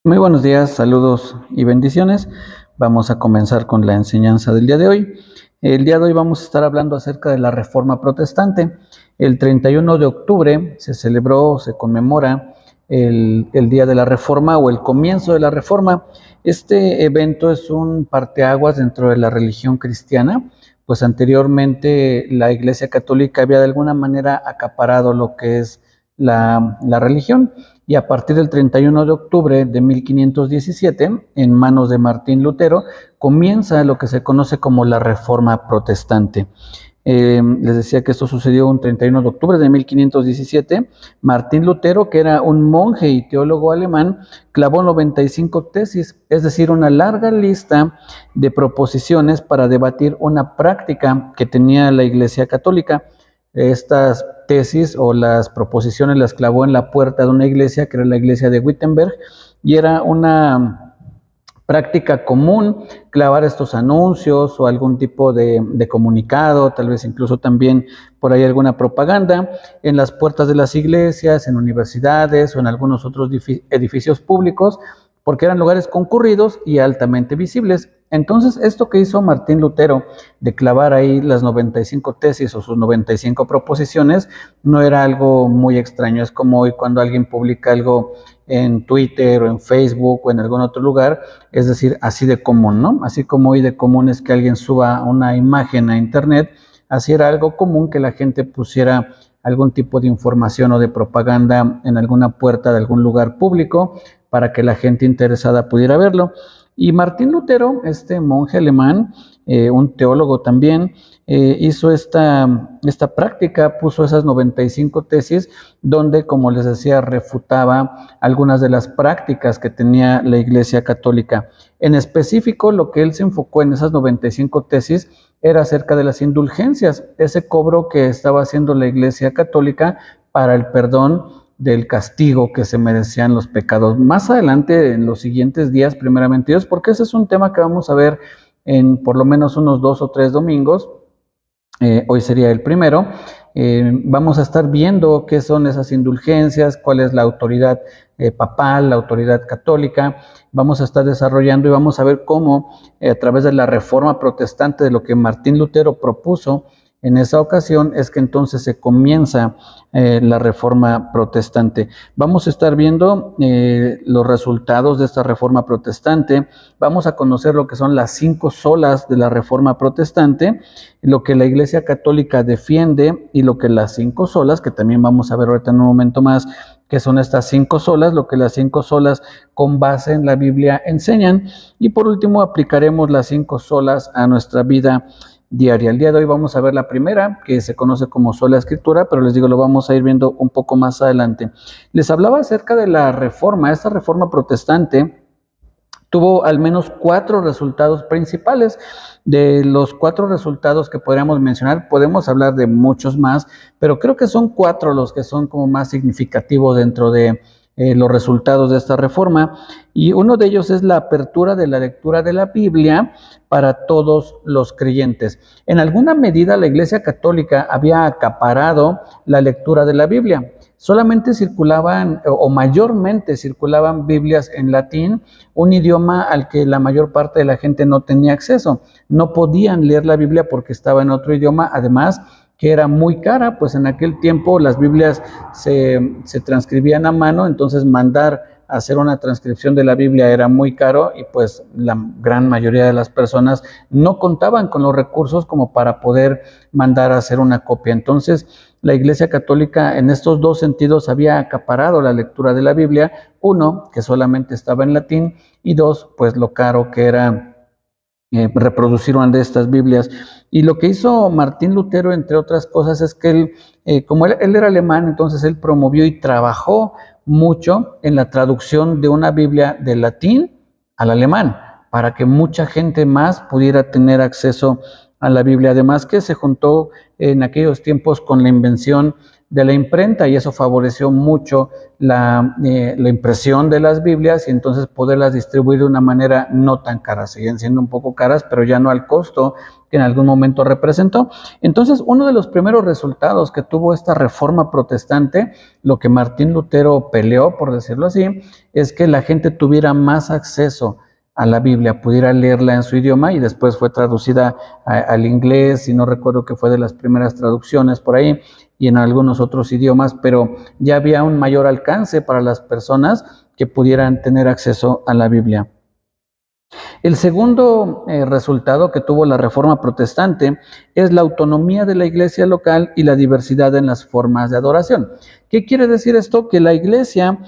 Muy buenos días, saludos y bendiciones. Vamos a comenzar con la enseñanza del día de hoy. El día de hoy vamos a estar hablando acerca de la Reforma Protestante. El 31 de octubre se celebró o se conmemora el Día de la Reforma o el comienzo de la Reforma. Este evento es un parteaguas dentro de la religión cristiana, pues anteriormente la Iglesia Católica había de alguna manera acaparado lo que es la religión, y a partir del 31 de octubre de 1517, en manos de Martín Lutero, comienza lo que se conoce como la Reforma Protestante. Les decía que esto sucedió un 31 de octubre de 1517. Martín Lutero, que era un monje y teólogo alemán, clavó 95 tesis, es decir, una larga lista de proposiciones para debatir una práctica que tenía la Iglesia Católica. Estas tesis o las proposiciones las clavó en la puerta de una iglesia, que era la iglesia de Wittenberg, y era una práctica común clavar estos anuncios o algún tipo de comunicado, tal vez incluso también por ahí alguna propaganda, en las puertas de las iglesias, en universidades o en algunos otros edificios públicos, porque eran lugares concurridos y altamente visibles. Entonces, esto que hizo Martín Lutero de clavar ahí las 95 tesis o sus 95 proposiciones no era algo muy extraño. Es como hoy cuando alguien publica algo en Twitter o en Facebook o en algún otro lugar, es decir, así de común, ¿no? Así como hoy de común es que alguien suba una imagen a internet, así era algo común que la gente pusiera algún tipo de información o de propaganda en alguna puerta de algún lugar público para que la gente interesada pudiera verlo. Y Martín Lutero, este monje alemán, un teólogo también, hizo esta práctica, puso esas 95 tesis donde, como les decía, refutaba algunas de las prácticas que tenía la Iglesia Católica. En específico, lo que él se enfocó en esas 95 tesis era acerca de las indulgencias, ese cobro que estaba haciendo la Iglesia Católica para el perdón del castigo que se merecían los pecados. Más adelante, en los siguientes días, primeramente Dios, porque ese es un tema que vamos a ver en por lo menos unos 2 o 3 domingos. Hoy sería el primero. Vamos a estar viendo qué son esas indulgencias, cuál es la autoridad papal, la autoridad católica. Vamos a estar desarrollando y vamos a ver cómo a través de la Reforma Protestante, de lo que Martín Lutero propuso en esa ocasión, es que entonces se comienza la Reforma Protestante. Vamos a estar viendo los resultados de esta Reforma Protestante. Vamos a conocer lo que son las 5 solas de la Reforma Protestante, lo que la Iglesia Católica defiende y lo que las 5 solas, que también vamos a ver ahorita en un momento más, que son estas 5 solas, lo que las 5 solas con base en la Biblia enseñan. Y por último, aplicaremos las 5 solas a nuestra vida diaria. El día de hoy vamos a ver la primera, que se conoce como sola escritura, pero les digo, lo vamos a ir viendo un poco más adelante. Les hablaba acerca de la reforma. Esta reforma protestante tuvo al menos 4 resultados principales. De los 4 resultados que podríamos mencionar, podemos hablar de muchos más, pero creo que son 4 los que son como más significativos dentro de los resultados de esta reforma, y uno de ellos es la apertura de la lectura de la Biblia para todos los creyentes. En alguna medida la Iglesia Católica había acaparado la lectura de la Biblia. Solamente circulaban, o mayormente circulaban Biblias en latín, un idioma al que la mayor parte de la gente no tenía acceso. No podían leer la Biblia porque estaba en otro idioma, además que era muy cara, pues en aquel tiempo las Biblias se transcribían a mano, entonces mandar a hacer una transcripción de la Biblia era muy caro, y pues la gran mayoría de las personas no contaban con los recursos como para poder mandar a hacer una copia. Entonces la Iglesia Católica en estos 2 sentidos había acaparado la lectura de la Biblia: uno, que solamente estaba en latín, y 2, pues lo caro que era reproducir una de estas Biblias. Y lo que hizo Martín Lutero, entre otras cosas, es que él, como él era alemán, entonces él promovió y trabajó mucho en la traducción de una Biblia del latín al alemán, para que mucha gente más pudiera tener acceso a la Biblia. Además que se juntó en aquellos tiempos con la invención de la imprenta, y eso favoreció mucho la impresión de las Biblias y entonces poderlas distribuir de una manera no tan cara. Siguen siendo un poco caras, pero ya no al costo que en algún momento representó. Entonces, uno de los primeros resultados que tuvo esta reforma protestante, lo que Martín Lutero peleó, por decirlo así, es que la gente tuviera más acceso a la Biblia, pudiera leerla en su idioma, y después fue traducida al inglés, y no recuerdo que fue de las primeras traducciones por ahí, y en algunos otros idiomas, pero ya había un mayor alcance para las personas que pudieran tener acceso a la Biblia. El segundo resultado que tuvo la Reforma Protestante es la autonomía de la iglesia local y la diversidad en las formas de adoración. ¿Qué quiere decir esto? Que la iglesia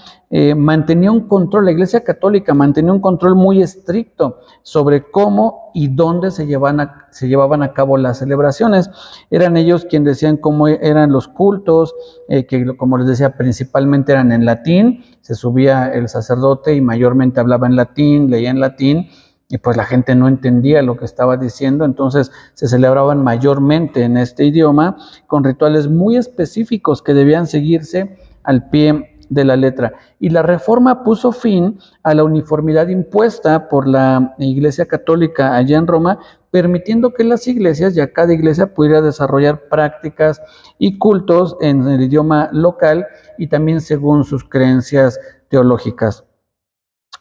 mantenía un control, la iglesia católica mantenía un control muy estricto sobre cómo y dónde se llevaban a cabo las celebraciones. Eran ellos quienes decían cómo eran los cultos, que como les decía, principalmente eran en latín. Se subía el sacerdote y mayormente hablaba en latín, leía en latín, y pues la gente no entendía lo que estaba diciendo, entonces se celebraban mayormente en este idioma, con rituales muy específicos que debían seguirse al pie de la letra. Y la Reforma puso fin a la uniformidad impuesta por la Iglesia Católica allá en Roma, permitiendo que las iglesias, ya cada iglesia, pudiera desarrollar prácticas y cultos en el idioma local y también según sus creencias teológicas.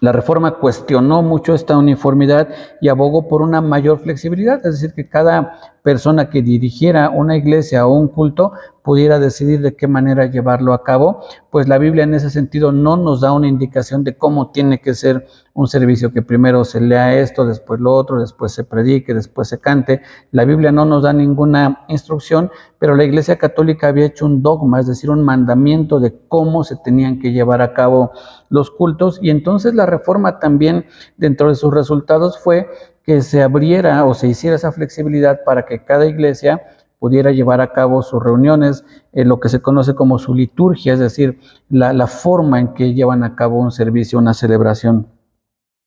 La Reforma cuestionó mucho esta uniformidad y abogó por una mayor flexibilidad, es decir, que cada persona que dirigiera una iglesia o un culto pudiera decidir de qué manera llevarlo a cabo, pues la Biblia en ese sentido no nos da una indicación de cómo tiene que ser un servicio, que primero se lea esto, después lo otro, después se predique, después se cante. La Biblia no nos da ninguna instrucción, pero la Iglesia Católica había hecho un dogma, es decir, un mandamiento de cómo se tenían que llevar a cabo los cultos, y entonces la Reforma también, dentro de sus resultados, fue que se abriera o se hiciera esa flexibilidad para que cada iglesia pudiera llevar a cabo sus reuniones, lo que se conoce como su liturgia, es decir, la forma en que llevan a cabo un servicio, una celebración.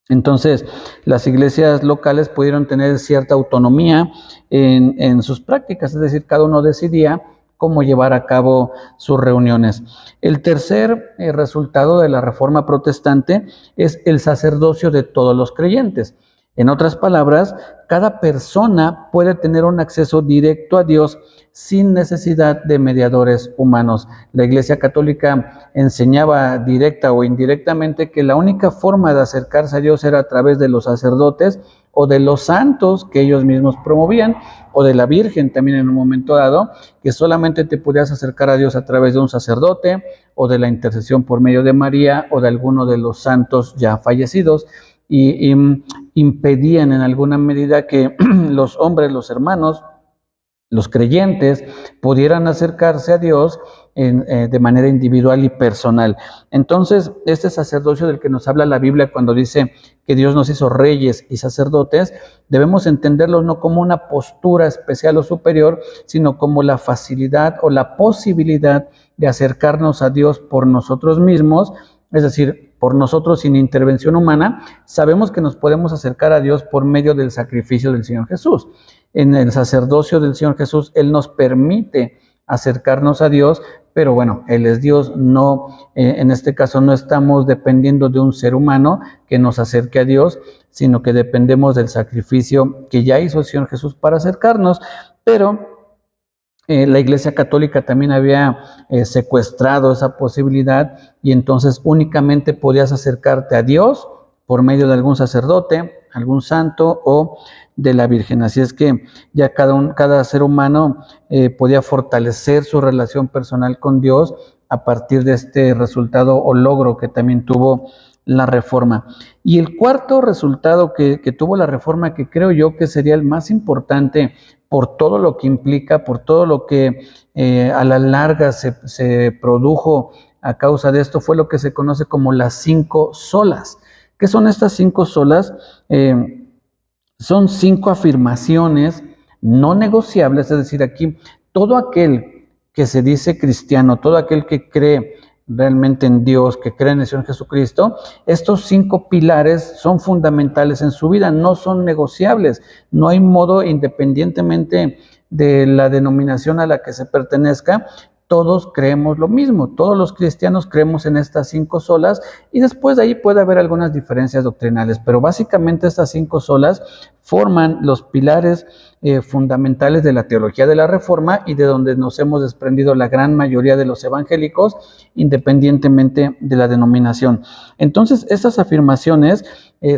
Entonces, las iglesias locales pudieron tener cierta autonomía en sus prácticas, es decir, cada uno decidía cómo llevar a cabo sus reuniones. El tercer resultado de la Reforma Protestante es el sacerdocio de todos los creyentes. En otras palabras, cada persona puede tener un acceso directo a Dios sin necesidad de mediadores humanos. La Iglesia Católica enseñaba directa o indirectamente que la única forma de acercarse a Dios era a través de los sacerdotes o de los santos que ellos mismos promovían, o de la Virgen también en un momento dado, que solamente te podías acercar a Dios a través de un sacerdote, o de la intercesión por medio de María, o de alguno de los santos ya fallecidos, y impedían en alguna medida que los hombres, los hermanos, los creyentes pudieran acercarse a Dios de manera individual y personal. Entonces, este sacerdocio del que nos habla la Biblia cuando dice que Dios nos hizo reyes y sacerdotes, debemos entenderlo no como una postura especial o superior, sino como la facilidad o la posibilidad de acercarnos a Dios por nosotros mismos, es decir, por nosotros sin intervención humana. Sabemos que nos podemos acercar a Dios por medio del sacrificio del Señor Jesús. En el sacerdocio del Señor Jesús, Él nos permite acercarnos a Dios, pero bueno, Él es Dios, no, en este caso no estamos dependiendo de un ser humano que nos acerque a Dios, sino que dependemos del sacrificio que ya hizo el Señor Jesús para acercarnos, pero la Iglesia Católica también había secuestrado esa posibilidad, y entonces únicamente podías acercarte a Dios por medio de algún sacerdote, algún santo o de la Virgen. Así es que ya cada ser humano podía fortalecer su relación personal con Dios a partir de este resultado o logro que también tuvo la Reforma. Y el cuarto resultado que tuvo la Reforma, que creo yo que sería el más importante por todo lo que implica, por todo lo que a la larga se produjo a causa de esto, fue lo que se conoce como las 5 solas. ¿Qué son estas 5 solas? Son 5 afirmaciones no negociables, es decir, aquí todo aquel que se dice cristiano, todo aquel que cree realmente en Dios, que cree en el Señor Jesucristo, estos 5 pilares son fundamentales en su vida, no son negociables. No hay modo, independientemente de la denominación a la que se pertenezca, todos creemos lo mismo, todos los cristianos creemos en estas 5 solas y después de ahí puede haber algunas diferencias doctrinales, pero básicamente estas 5 solas forman los pilares fundamentales de la teología de la Reforma y de donde nos hemos desprendido la gran mayoría de los evangélicos, independientemente de la denominación. Entonces, estas afirmaciones,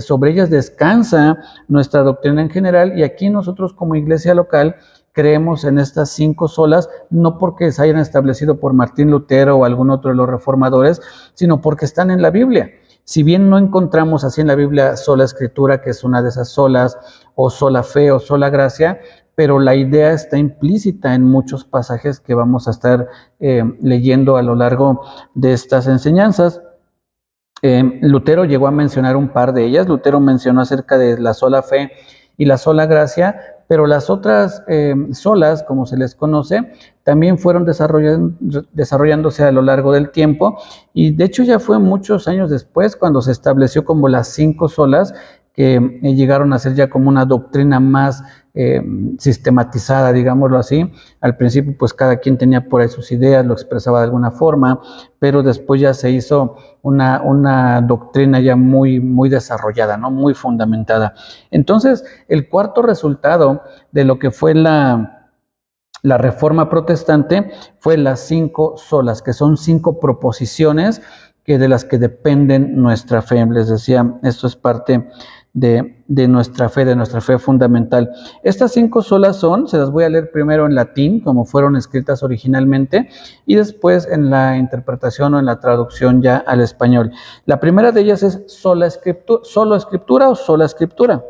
sobre ellas descansa nuestra doctrina en general y aquí nosotros como iglesia local creemos en estas 5 solas, no porque se hayan establecido por Martín Lutero o algún otro de los reformadores, sino porque están en la Biblia. Si bien no encontramos así en la Biblia sola escritura, que es una de esas solas, o sola fe o sola gracia, pero la idea está implícita en muchos pasajes que vamos a estar leyendo a lo largo de estas enseñanzas. Lutero llegó a mencionar un par de ellas. Lutero mencionó acerca de la sola fe y la sola gracia, pero las otras solas, como se les conoce, también fueron desarrollándose a lo largo del tiempo y de hecho ya fue muchos años después cuando se estableció como las 5 solas que llegaron a ser ya como una doctrina más sistematizada, digámoslo así. Al principio pues cada quien tenía por ahí sus ideas, lo expresaba de alguna forma, pero después ya se hizo una doctrina ya muy desarrollada, ¿no? Muy fundamentada. Entonces, el cuarto resultado de lo que fue la Reforma Protestante fue las 5 solas, que son 5 proposiciones de las que dependen nuestra fe. Les decía, esto es parte de nuestra fe fundamental. Estas 5 solas se las voy a leer primero en latín, como fueron escritas originalmente, y después en la interpretación o en la traducción ya al español. La primera de ellas es solo escritura o sola escritura,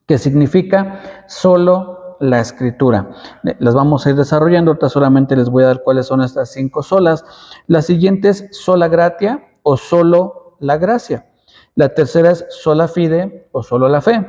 que significa solo la escritura. Las vamos a ir desarrollando, ahorita solamente les voy a dar cuáles son estas 5 solas. La siguiente es sola gratia o solo la gracia. La tercera es sola fide o solo la fe.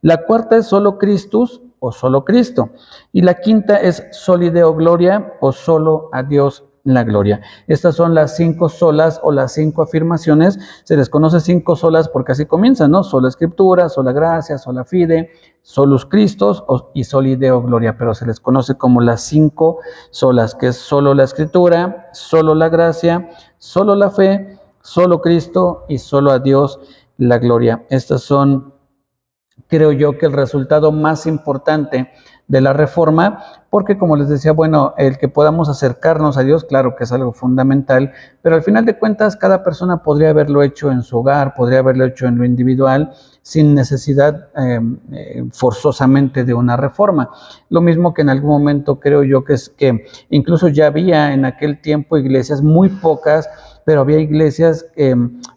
La cuarta es solo Christus o solo Cristo. Y la quinta es soli Deo gloria o solo a Dios la gloria. Estas son las 5 solas o las 5 afirmaciones. Se les conoce 5 solas porque así comienzan, ¿no? Sola escritura, sola gracia, sola fide, solus Christus y soli Deo gloria, pero se les conoce como las 5 solas, que es solo la escritura, solo la gracia, solo la fe, solo Cristo y solo a Dios la gloria. Estas son, creo yo, que el resultado más importante de la Reforma, porque como les decía, bueno, el que podamos acercarnos a Dios, claro que es algo fundamental, pero al final de cuentas cada persona podría haberlo hecho en su hogar, podría haberlo hecho en lo individual, sin necesidad forzosamente de una reforma. Lo mismo que en algún momento creo yo que es que incluso ya había en aquel tiempo iglesias, muy pocas, pero había iglesias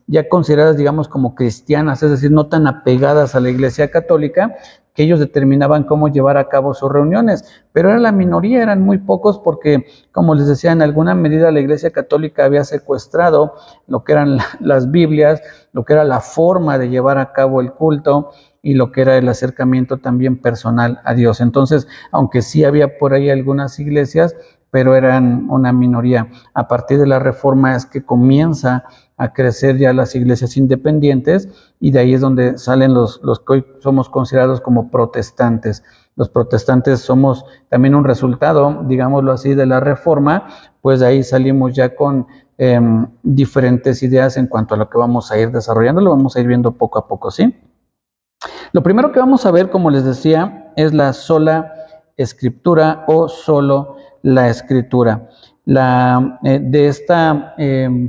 ya consideradas, digamos, como cristianas, es decir, no tan apegadas a la Iglesia Católica, que ellos determinaban cómo llevar a cabo sus reuniones, pero era la minoría, eran muy pocos porque, como les decía, en alguna medida la Iglesia Católica había secuestrado lo que eran las Biblias, lo que era la forma de llevar a cabo el culto y lo que era el acercamiento también personal a Dios. Entonces, aunque sí había por ahí algunas iglesias, pero eran una minoría. A partir de la Reforma es que comienza a crecer ya las iglesias independientes y de ahí es donde salen los que hoy somos considerados como protestantes. Los protestantes somos también un resultado, digámoslo así, de la Reforma, pues de ahí salimos ya con diferentes ideas en cuanto a lo que vamos a ir desarrollando, lo vamos a ir viendo poco a poco, ¿sí? Lo primero que vamos a ver, como les decía, es la sola escritura o solo la escritura. De esta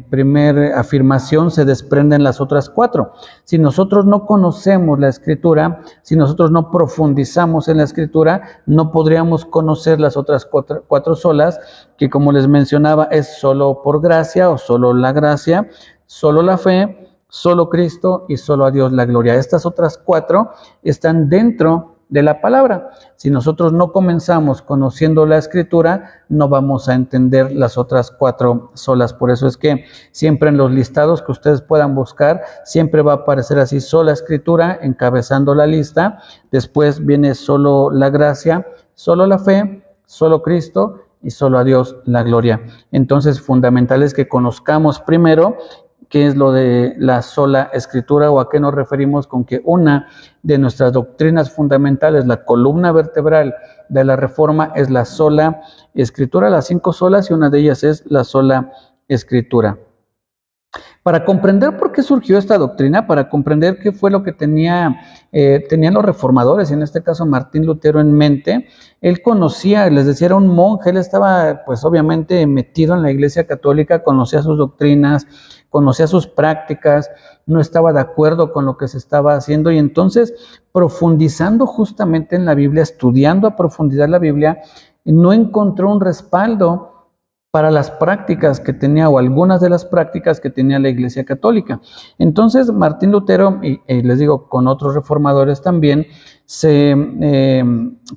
primera afirmación se desprenden las otras 4. Si nosotros no conocemos la escritura, si nosotros no profundizamos en la escritura, no podríamos conocer las otras 4 solas, que como les mencionaba es solo por gracia o solo la gracia, solo la fe, solo Cristo y solo a Dios la gloria. Estas otras 4 están dentro de la palabra. Si nosotros no comenzamos conociendo la escritura, no vamos a entender las otras 4 solas. Por eso es que siempre en los listados que ustedes puedan buscar, siempre va a aparecer así sola escritura encabezando la lista. Después viene solo la gracia, solo la fe, solo Cristo y solo a Dios la gloria. Entonces, fundamental es que conozcamos primero qué es lo de la sola escritura o a qué nos referimos con que una de nuestras doctrinas fundamentales, la columna vertebral de la Reforma, es la sola escritura, las 5 solas, y una de ellas es la sola escritura. Para comprender por qué surgió esta doctrina, para comprender qué fue lo que tenían los reformadores, en este caso Martín Lutero, en mente, él conocía, les decía, era un monje, él estaba pues obviamente metido en la Iglesia Católica, conocía sus doctrinas, conocía sus prácticas, no estaba de acuerdo con lo que se estaba haciendo, y entonces, profundizando justamente en la Biblia, estudiando a profundidad la Biblia, no encontró un respaldo para las prácticas que tenía, o algunas de las prácticas que tenía la Iglesia Católica. Entonces Martín Lutero, y les digo, con otros reformadores también, se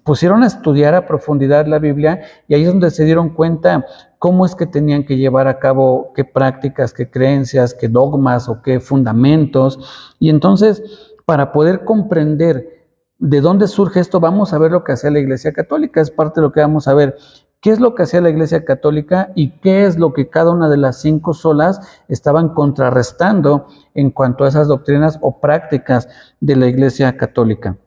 pusieron a estudiar a profundidad la Biblia, y ahí es donde se dieron cuenta cómo es que tenían que llevar a cabo qué prácticas, qué creencias, qué dogmas o qué fundamentos. Y entonces, para poder comprender de dónde surge esto, vamos a ver lo que hacía la Iglesia Católica. Es parte de lo que vamos a ver. ¿Qué es lo que hacía la Iglesia Católica y qué es lo que cada una de las 5 solas estaban contrarrestando en cuanto a esas doctrinas o prácticas de la Iglesia Católica?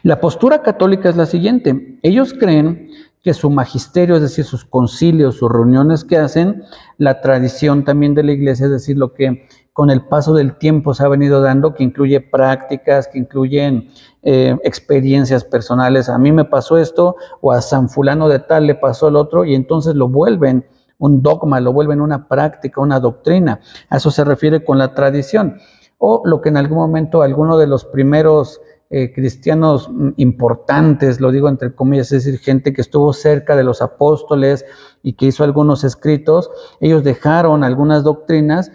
La postura católica es la siguiente: ellos creen que su magisterio, es decir, sus concilios, sus reuniones que hacen, la tradición también de la Iglesia, es decir, lo que con el paso del tiempo se ha venido dando, que incluye prácticas, que incluyen experiencias personales. A mí me pasó esto, o a San fulano de tal le pasó el otro, y entonces lo vuelven un dogma, lo vuelven una práctica, una doctrina. A eso se refiere con la tradición. O lo que en algún momento alguno de los primeros cristianos importantes, lo digo entre comillas, es decir, gente que estuvo cerca de los apóstoles y que hizo algunos escritos, ellos dejaron algunas doctrinas.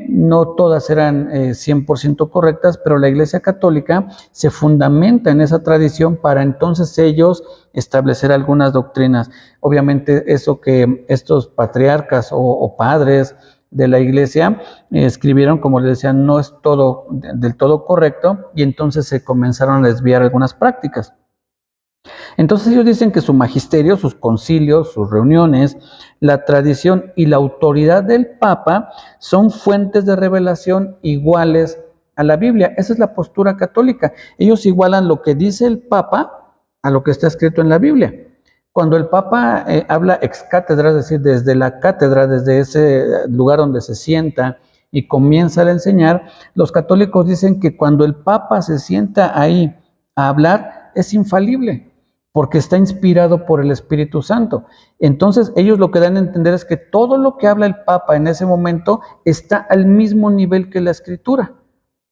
No todas eran 100% correctas, pero la Iglesia Católica se fundamenta en esa tradición para entonces ellos establecer algunas doctrinas. Obviamente eso que estos patriarcas o padres de la Iglesia escribieron, como les decía, no es todo del todo correcto, y entonces se comenzaron a desviar algunas prácticas. Entonces ellos dicen que su magisterio, sus concilios, sus reuniones, la tradición y la autoridad del Papa son fuentes de revelación iguales a la Biblia. Esa es la postura católica. Ellos igualan lo que dice el Papa a lo que está escrito en la Biblia. Cuando el Papa habla ex cátedra, es decir, desde la cátedra, desde ese lugar donde se sienta y comienza a enseñar, los católicos dicen que cuando el Papa se sienta ahí a hablar, es infalible, porque está inspirado por el Espíritu Santo. Entonces ellos lo que dan a entender es que todo lo que habla el Papa en ese momento está al mismo nivel que la Escritura,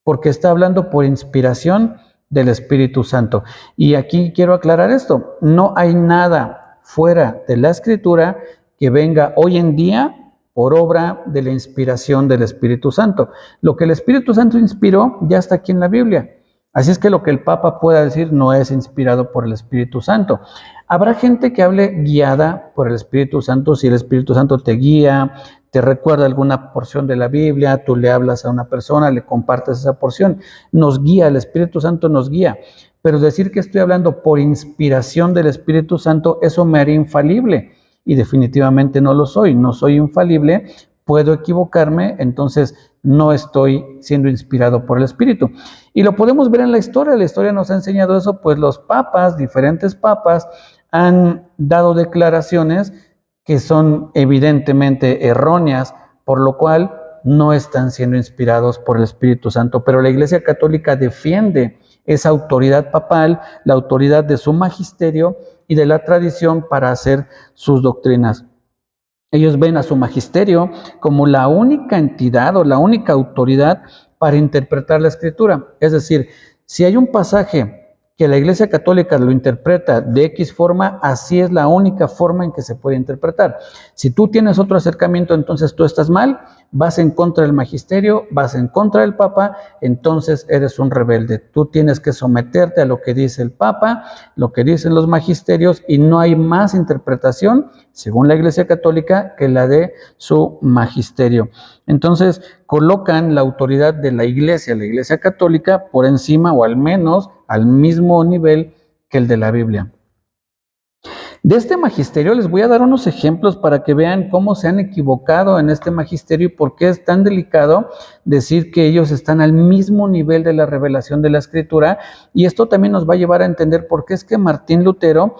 porque está hablando por inspiración del Espíritu Santo. Y aquí quiero aclarar esto: no hay nada fuera de la Escritura que venga hoy en día por obra de la inspiración del Espíritu Santo. Lo que el Espíritu Santo inspiró ya está aquí en la Biblia. Así es que lo que el Papa pueda decir no es inspirado por el Espíritu Santo. Habrá gente que hable guiada por el Espíritu Santo. Si el Espíritu Santo te guía, te recuerda alguna porción de la Biblia, tú le hablas a una persona, le compartes esa porción, nos guía, el Espíritu Santo nos guía. Pero decir que estoy hablando por inspiración del Espíritu Santo, eso me haría infalible, y definitivamente no lo soy, no soy infalible, puedo equivocarme, entonces no estoy siendo inspirado por el Espíritu. Y lo podemos ver en la historia nos ha enseñado eso, pues los papas, diferentes papas, han dado declaraciones que son evidentemente erróneas, por lo cual no están siendo inspirados por el Espíritu Santo. Pero la Iglesia Católica defiende esa autoridad papal, la autoridad de su magisterio y de la tradición para hacer sus doctrinas. Ellos ven a su magisterio como la única entidad o la única autoridad para interpretar la Escritura. Es decir, si hay un pasaje que la Iglesia Católica lo interpreta de X forma, así es la única forma en que se puede interpretar. Si tú tienes otro acercamiento, entonces tú estás mal, vas en contra del magisterio, vas en contra del Papa, entonces eres un rebelde. Tú tienes que someterte a lo que dice el Papa, lo que dicen los magisterios, y no hay más interpretación, según la Iglesia Católica, que la de su magisterio. Entonces colocan la autoridad de la Iglesia Católica, por encima, o al menos al mismo nivel que el de la Biblia. De este magisterio les voy a dar unos ejemplos para que vean cómo se han equivocado en este magisterio y por qué es tan delicado decir que ellos están al mismo nivel de la revelación de la Escritura. Y esto también nos va a llevar a entender por qué es que Martín Lutero,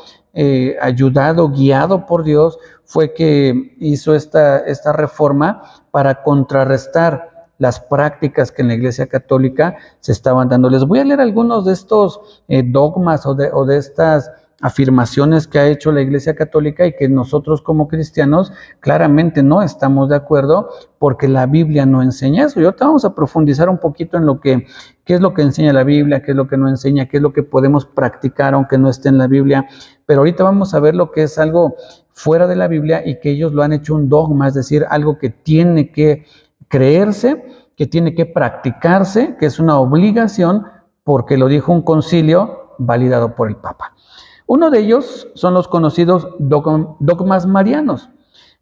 ayudado, guiado por Dios, fue que hizo esta reforma para contrarrestar las prácticas que en la Iglesia Católica se estaban dando. Les voy a leer algunos de estos dogmas o de estas afirmaciones que ha hecho la Iglesia Católica y que nosotros como cristianos claramente no estamos de acuerdo porque la Biblia no enseña eso. Y ahorita vamos a profundizar un poquito en qué es lo que enseña la Biblia, qué es lo que no enseña, qué es lo que podemos practicar aunque no esté en la Biblia. Pero ahorita vamos a ver lo que es algo fuera de la Biblia y que ellos lo han hecho un dogma, es decir, algo que tiene que creerse, que tiene que practicarse, que es una obligación porque lo dijo un concilio validado por el Papa. Uno de ellos son los conocidos dogmas marianos.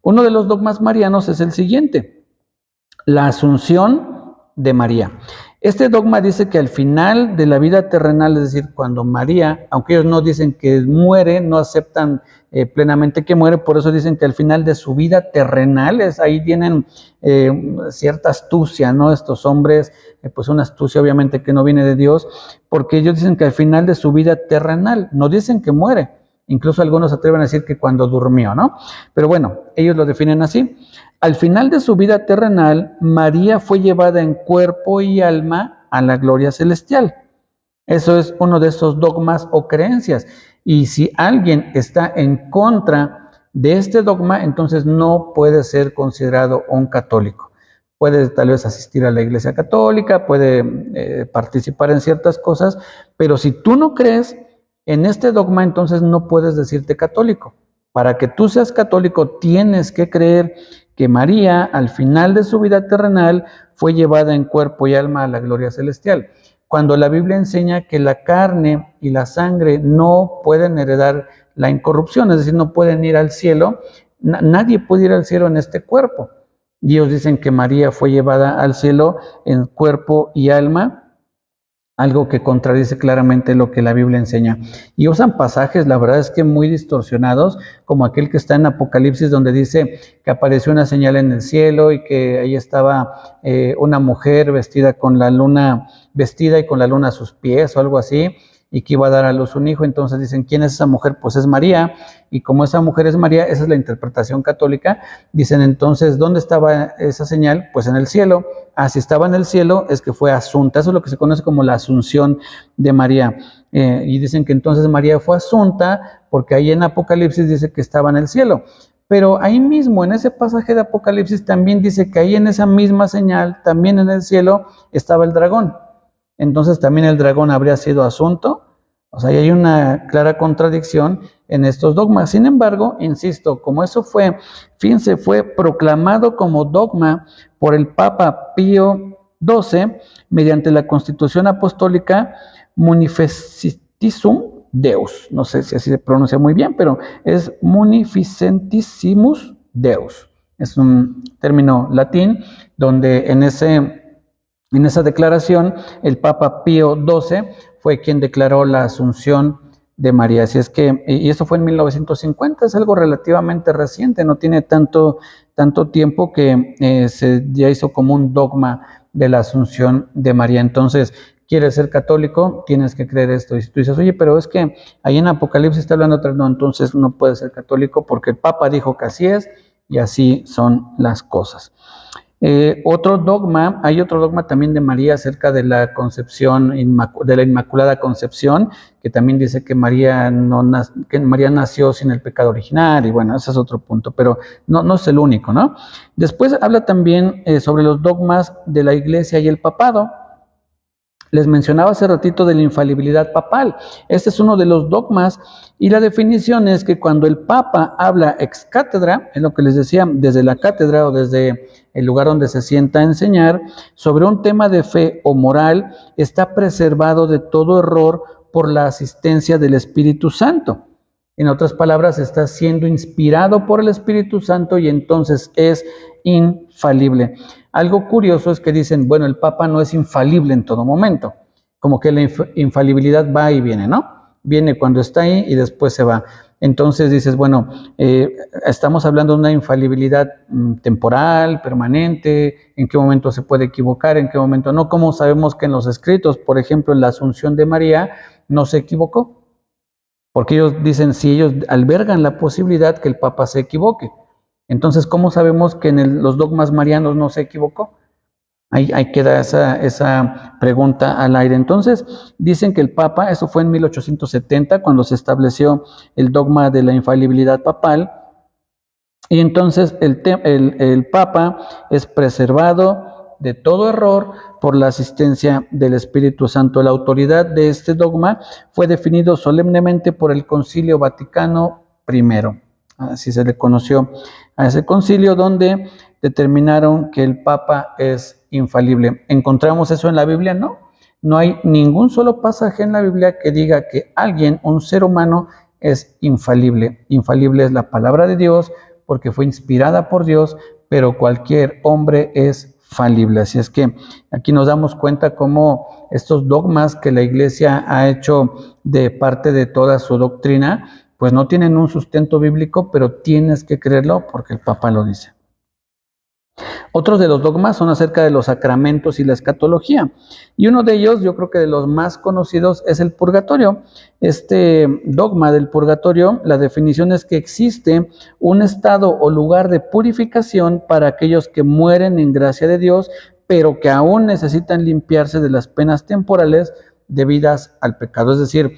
Uno de los dogmas marianos es el siguiente: la asunción de María. Este dogma dice que al final de la vida terrenal, es decir, cuando María, aunque ellos no dicen que muere, no aceptan plenamente que muere, por eso dicen que al final de su vida terrenal, ahí tienen cierta astucia, ¿no? Estos hombres, pues una astucia obviamente que no viene de Dios, porque ellos dicen que al final de su vida terrenal, no dicen que muere, incluso algunos atreven a decir que cuando durmió, ¿no? Pero bueno, ellos lo definen así. Al final de su vida terrenal, María fue llevada en cuerpo y alma a la gloria celestial. Eso es uno de esos dogmas o creencias. Y si alguien está en contra de este dogma, entonces no puede ser considerado un católico. Puede tal vez asistir a la Iglesia Católica, puede participar en ciertas cosas, pero si tú no crees en este dogma, entonces no puedes decirte católico. Para que tú seas católico, tienes que creer que María, al final de su vida terrenal, fue llevada en cuerpo y alma a la gloria celestial. Cuando la Biblia enseña que la carne y la sangre no pueden heredar la incorrupción, es decir, no pueden ir al cielo, nadie puede ir al cielo en este cuerpo. Y ellos dicen que María fue llevada al cielo en cuerpo y alma, algo que contradice claramente lo que la Biblia enseña. Y usan pasajes, la verdad es que muy distorsionados, como aquel que está en Apocalipsis, donde dice que apareció una señal en el cielo y que ahí estaba una mujer vestida con la luna, vestida y con la luna a sus pies o algo así, y que iba a dar a luz un hijo. Entonces dicen, ¿quién es esa mujer? Pues es María, y como esa mujer es María, esa es la interpretación católica. Dicen entonces, ¿dónde estaba esa señal? Pues en el cielo. Si estaba en el cielo, es que fue asunta. Eso es lo que se conoce como la asunción de María. Y dicen que entonces María fue asunta, porque ahí en Apocalipsis dice que estaba en el cielo. Pero ahí mismo, en ese pasaje de Apocalipsis, también dice que ahí en esa misma señal, también en el cielo, estaba el dragón. Entonces también el dragón habría sido asunto. O sea, hay una clara contradicción en estos dogmas. Sin embargo, insisto, como eso fue, fíjense, fue proclamado como dogma por el Papa Pío XII mediante la Constitución Apostólica Munificentissimus Deus. No sé si así se pronuncia muy bien, pero es Munificentissimus Deus. Es un término latín donde en esa declaración, el Papa Pío XII fue quien declaró la asunción de María. Así es que, y eso fue en 1950, es algo relativamente reciente, no tiene tanto tiempo que se ya hizo como un dogma de la asunción de María. Entonces, ¿quieres ser católico? Tienes que creer esto. Y si tú dices, oye, pero es que ahí en Apocalipsis está hablando otra, no, entonces no puedes ser católico porque el Papa dijo que así es y así son las cosas. Hay otro dogma también de María acerca de la concepción, de la Inmaculada Concepción, que también dice que María nació sin el pecado original, y bueno, ese es otro punto, pero no es el único, ¿no? Después habla también sobre los dogmas de la Iglesia y el papado. Les mencionaba hace ratito de la infalibilidad papal. Este es uno de los dogmas y la definición es que cuando el Papa habla ex cátedra, es lo que les decía, desde la cátedra o desde el lugar donde se sienta a enseñar, sobre un tema de fe o moral, está preservado de todo error por la asistencia del Espíritu Santo. En otras palabras, está siendo inspirado por el Espíritu Santo y entonces es infalible. Algo curioso es que dicen, bueno, el Papa no es infalible en todo momento, como que la infalibilidad va y viene, ¿no? viene cuando está ahí y después se va. Entonces dices, bueno, estamos hablando de una infalibilidad temporal, permanente, en qué momento se puede equivocar, en qué momento no. ¿Cómo sabemos que en los escritos, por ejemplo, en la Asunción de María, no se equivocó? Porque ellos dicen, si ellos albergan la posibilidad que el Papa se equivoque. Entonces, ¿cómo sabemos que en los dogmas marianos no se equivocó? Ahí queda esa pregunta al aire. Entonces, dicen que el Papa, eso fue en 1870, cuando se estableció el dogma de la infalibilidad papal, y entonces el Papa es preservado de todo error por la asistencia del Espíritu Santo. La autoridad de este dogma fue definido solemnemente por el Concilio Vaticano I. Así se le conoció a ese concilio, donde determinaron que el Papa es infalible. ¿Encontramos eso en la Biblia? No. No hay ningún solo pasaje en la Biblia que diga que alguien, un ser humano, es infalible. Infalible es la palabra de Dios porque fue inspirada por Dios, pero cualquier hombre es falible. Así es que aquí nos damos cuenta cómo estos dogmas que la Iglesia ha hecho de parte de toda su doctrina, pues no tienen un sustento bíblico, pero tienes que creerlo porque el Papa lo dice. Otros de los dogmas son acerca de los sacramentos y la escatología. Y uno de ellos, yo creo que de los más conocidos, es el purgatorio. Este dogma del purgatorio, la definición es que existe un estado o lugar de purificación para aquellos que mueren en gracia de Dios, pero que aún necesitan limpiarse de las penas temporales debidas al pecado. Es decir,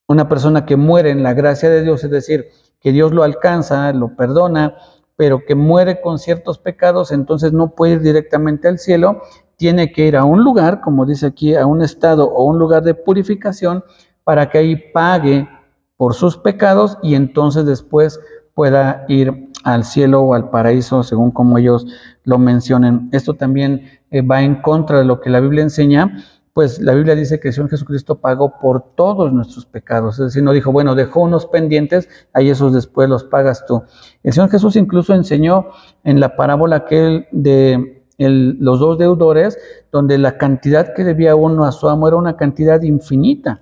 una persona que muere en la gracia de Dios, es decir, que Dios lo alcanza, lo perdona, pero que muere con ciertos pecados, entonces no puede ir directamente al cielo, tiene que ir a un lugar, como dice aquí, a un estado o un lugar de purificación, para que ahí pague por sus pecados y entonces después pueda ir al cielo o al paraíso, según como ellos lo mencionen. Esto también va en contra de lo que la Biblia enseña, pues la Biblia dice que el Señor Jesucristo pagó por todos nuestros pecados. Es decir, no dijo, bueno, dejó unos pendientes, ahí esos después los pagas tú. El Señor Jesús incluso enseñó en la parábola aquel de los dos deudores, donde la cantidad que debía uno a su amo era una cantidad infinita,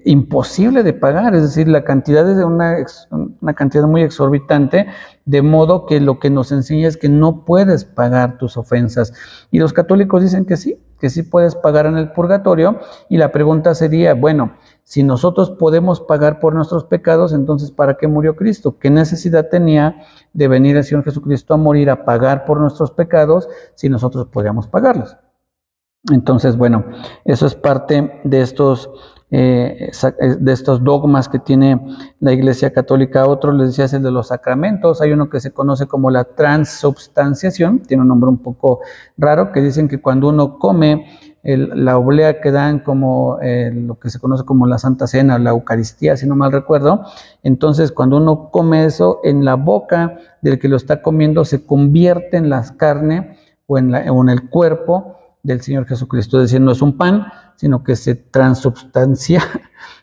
imposible de pagar, es decir, la cantidad es de una cantidad muy exorbitante, de modo que lo que nos enseña es que no puedes pagar tus ofensas. Y los católicos dicen que sí puedes pagar en el purgatorio, y la pregunta sería, bueno, si nosotros podemos pagar por nuestros pecados, entonces ¿para qué murió Cristo? ¿Qué necesidad tenía de venir el Señor Jesucristo a morir, a pagar por nuestros pecados, si nosotros podríamos pagarlos? Entonces, bueno, eso es parte de estos dogmas que tiene la Iglesia Católica. Otro, les decía, es el de los sacramentos. Hay uno que se conoce como la transubstanciación, tiene un nombre un poco raro, que dicen que cuando uno come la oblea que dan como lo que se conoce como la Santa Cena, la Eucaristía, si no mal recuerdo, entonces cuando uno come eso, en la boca del que lo está comiendo se convierte en la carne o en el cuerpo del Señor Jesucristo. Es decir, no es un pan, sino que se transubstancia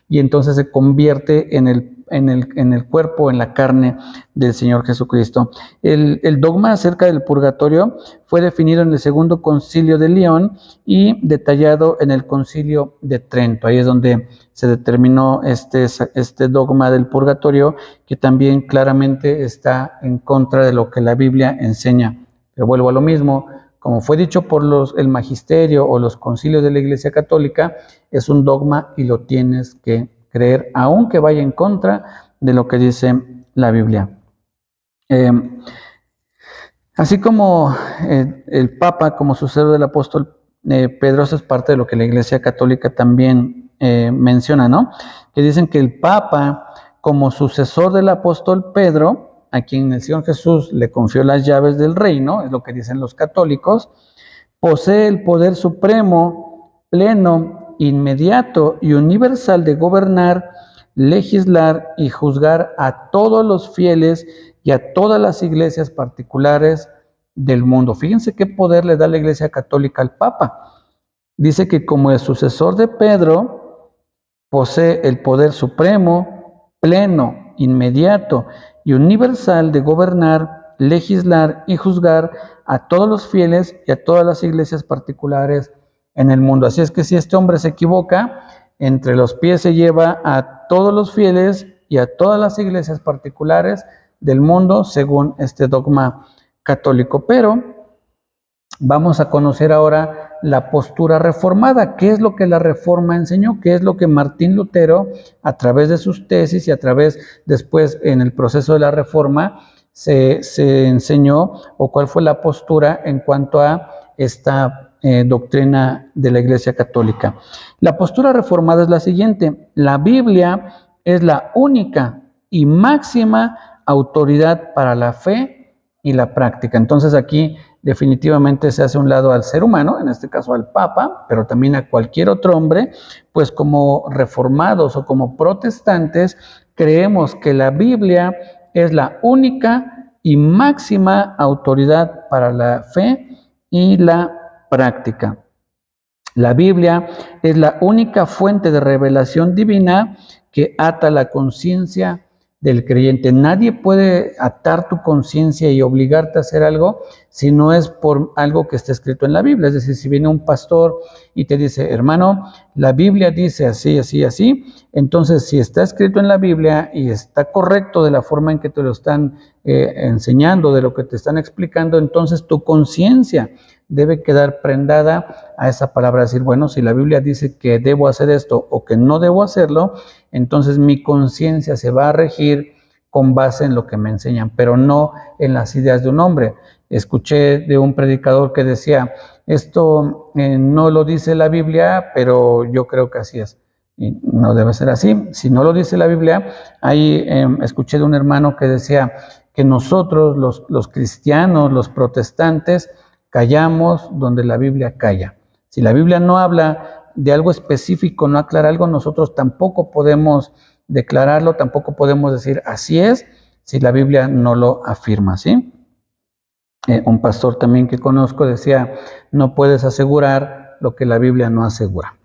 y entonces se convierte en el cuerpo, en la carne del Señor Jesucristo. El dogma acerca del purgatorio fue definido en el Segundo Concilio de León y detallado en el Concilio de Trento. Ahí es donde se determinó este dogma del purgatorio, que también claramente está en contra de lo que la Biblia enseña. Pero vuelvo a lo mismo, como fue dicho por el magisterio o los concilios de la Iglesia Católica, es un dogma y lo tienes que creer, aunque vaya en contra de lo que dice la Biblia. Así como el Papa, como sucesor del apóstol Pedro, eso es parte de lo que la Iglesia Católica también menciona, ¿no? Que dicen que el Papa, como sucesor del apóstol Pedro, a quien el Señor Jesús le confió las llaves del reino, es lo que dicen los católicos, posee el poder supremo, pleno, inmediato y universal de gobernar, legislar y juzgar a todos los fieles y a todas las iglesias particulares del mundo. Fíjense qué poder le da la Iglesia Católica al Papa. Dice que como el sucesor de Pedro, posee el poder supremo, pleno, inmediato y universal de gobernar, legislar y juzgar a todos los fieles y a todas las iglesias particulares en el mundo. Así es que si este hombre se equivoca, entre los pies se lleva a todos los fieles y a todas las iglesias particulares del mundo según este dogma católico. Pero vamos a conocer ahora la postura reformada. ¿Qué es lo que la reforma enseñó? ¿Qué es lo que Martín Lutero, a través de sus tesis y a través después en el proceso de la reforma, se enseñó, o cuál fue la postura en cuanto a esta doctrina de la Iglesia Católica? La postura reformada es la siguiente: la Biblia es la única y máxima autoridad para la fe y la práctica. Entonces aquí definitivamente se hace a un lado al ser humano, en este caso al Papa, pero también a cualquier otro hombre, pues como reformados o como protestantes creemos que la Biblia es la única y máxima autoridad para la fe y la práctica. La Biblia es la única fuente de revelación divina que ata la conciencia del creyente. Nadie puede atar tu conciencia y obligarte a hacer algo si no es por algo que esté escrito en la Biblia. Es decir, si viene un pastor y te dice, hermano, la Biblia dice así, así, así, entonces si está escrito en la Biblia y está correcto de la forma en que te lo están enseñando, de lo que te están explicando, entonces tu conciencia debe quedar prendada a esa palabra, decir, bueno, si la Biblia dice que debo hacer esto o que no debo hacerlo, entonces mi conciencia se va a regir con base en lo que me enseñan, pero no en las ideas de un hombre. Escuché de un predicador que decía, esto no lo dice la Biblia, pero yo creo que así es. Y no debe ser así. Si no lo dice la Biblia, ahí escuché de un hermano que decía que nosotros, los cristianos, los protestantes, callamos donde la Biblia calla. Si la Biblia no habla de algo específico, no aclara algo, nosotros tampoco podemos declararlo, tampoco podemos decir así es, si la Biblia no lo afirma, ¿sí? Un pastor también que conozco decía, no puedes asegurar lo que la Biblia no asegura.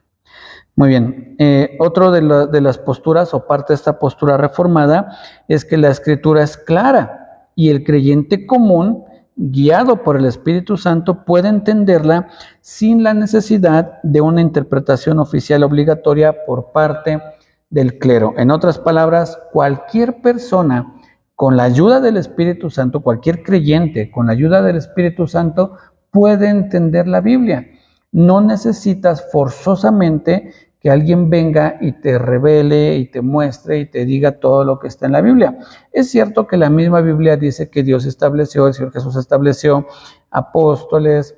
Muy bien, otro de las posturas o parte de esta postura reformada es que la Escritura es clara y el creyente común, guiado por el Espíritu Santo, puede entenderla sin la necesidad de una interpretación oficial obligatoria por parte del clero. En otras palabras, cualquier persona con la ayuda del Espíritu Santo, cualquier creyente con la ayuda del Espíritu Santo puede entender la Biblia. No necesitas forzosamente que alguien venga y te revele y te muestre y te diga todo lo que está en la Biblia. Es cierto que la misma Biblia dice que Dios estableció, el Señor Jesús estableció apóstoles,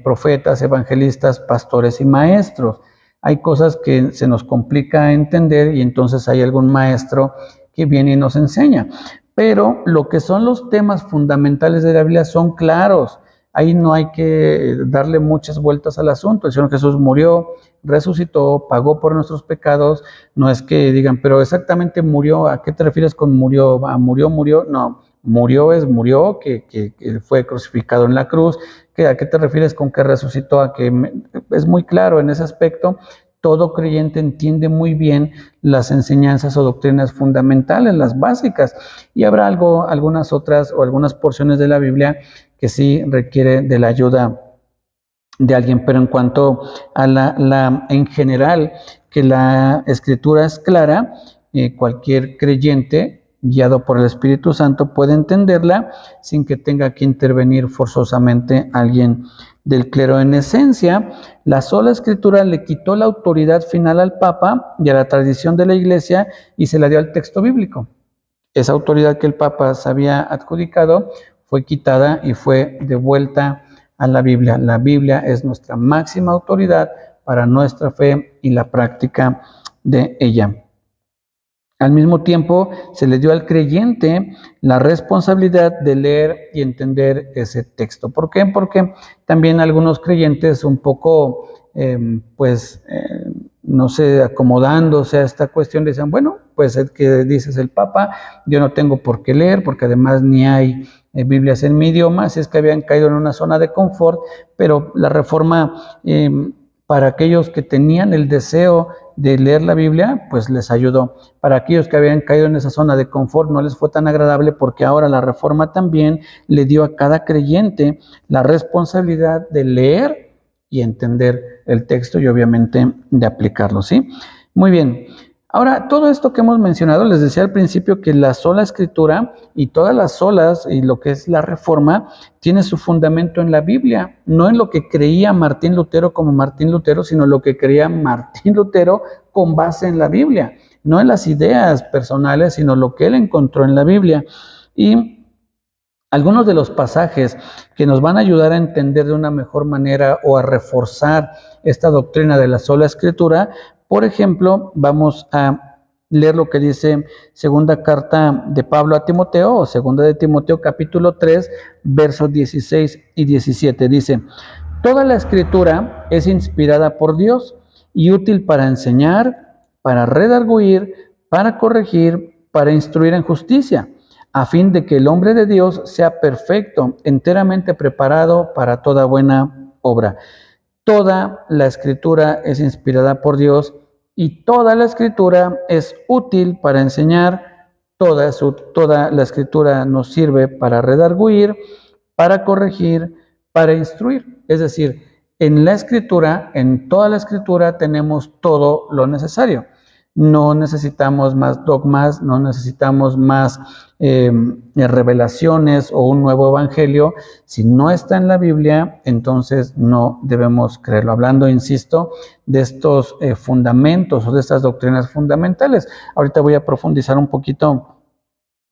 profetas, evangelistas, pastores y maestros. Hay cosas que se nos complica entender y entonces hay algún maestro que viene y nos enseña. Pero lo que son los temas fundamentales de la Biblia son claros. Ahí no hay que darle muchas vueltas al asunto. El Señor Jesús murió, resucitó, pagó por nuestros pecados. No es que digan, pero exactamente murió, ¿a qué te refieres con murió? ¿A murió? No, murió, que fue crucificado en la cruz. ¿A qué te refieres con que resucitó? Es muy claro en ese aspecto. Todo creyente entiende muy bien las enseñanzas o doctrinas fundamentales, las básicas, y habrá algunas otras o algunas porciones de la Biblia que sí requiere de la ayuda de alguien, pero en cuanto a en general, que la Escritura es clara, cualquier creyente guiado por el Espíritu Santo puede entenderla sin que tenga que intervenir forzosamente alguien del clero. En esencia, la sola Escritura le quitó la autoridad final al Papa y a la tradición de la Iglesia y se la dio al texto bíblico. Esa autoridad que el Papa se había adjudicado fue quitada y fue devuelta a la Biblia. La Biblia es nuestra máxima autoridad para nuestra fe y la práctica de ella. Al mismo tiempo, se le dio al creyente la responsabilidad de leer y entender ese texto. ¿Por qué? Porque también algunos creyentes un poco, no sé, acomodándose a esta cuestión, dicen, bueno, pues el que dices el Papa, yo no tengo por qué leer, porque además ni hay Biblias en mi idioma, así es que habían caído en una zona de confort, pero la reforma para aquellos que tenían el deseo de leer la Biblia, pues les ayudó. Para aquellos que habían caído en esa zona de confort, no les fue tan agradable porque ahora la reforma también le dio a cada creyente la responsabilidad de leer y entender el texto y obviamente de aplicarlo, ¿sí? Muy bien. Ahora, todo esto que hemos mencionado, les decía al principio que la sola escritura y todas las solas y lo que es la reforma tiene su fundamento en la Biblia, no en lo que creía Martín Lutero como Martín Lutero, sino lo que creía Martín Lutero con base en la Biblia, no en las ideas personales, sino lo que él encontró en la Biblia. Y algunos de los pasajes que nos van a ayudar a entender de una mejor manera o a reforzar esta doctrina de la sola escritura, por ejemplo, vamos a leer lo que dice segunda carta de Pablo a Timoteo, o segunda de Timoteo capítulo 3, versos 16 y 17. Dice: toda la escritura es inspirada por Dios y útil para enseñar, para redarguir, para corregir, para instruir en justicia, a fin de que el hombre de Dios sea perfecto, enteramente preparado para toda buena obra. Toda la escritura es inspirada por Dios y toda la escritura es útil para enseñar. Toda la escritura nos sirve para redarguir, para corregir, para instruir. Es decir, en la escritura, en toda la escritura tenemos todo lo necesario. No necesitamos más dogmas, no necesitamos más revelaciones o un nuevo evangelio. Si no está en la Biblia, entonces no debemos creerlo. Hablando, insisto, de estos fundamentos o de estas doctrinas fundamentales. Ahorita voy a profundizar un poquito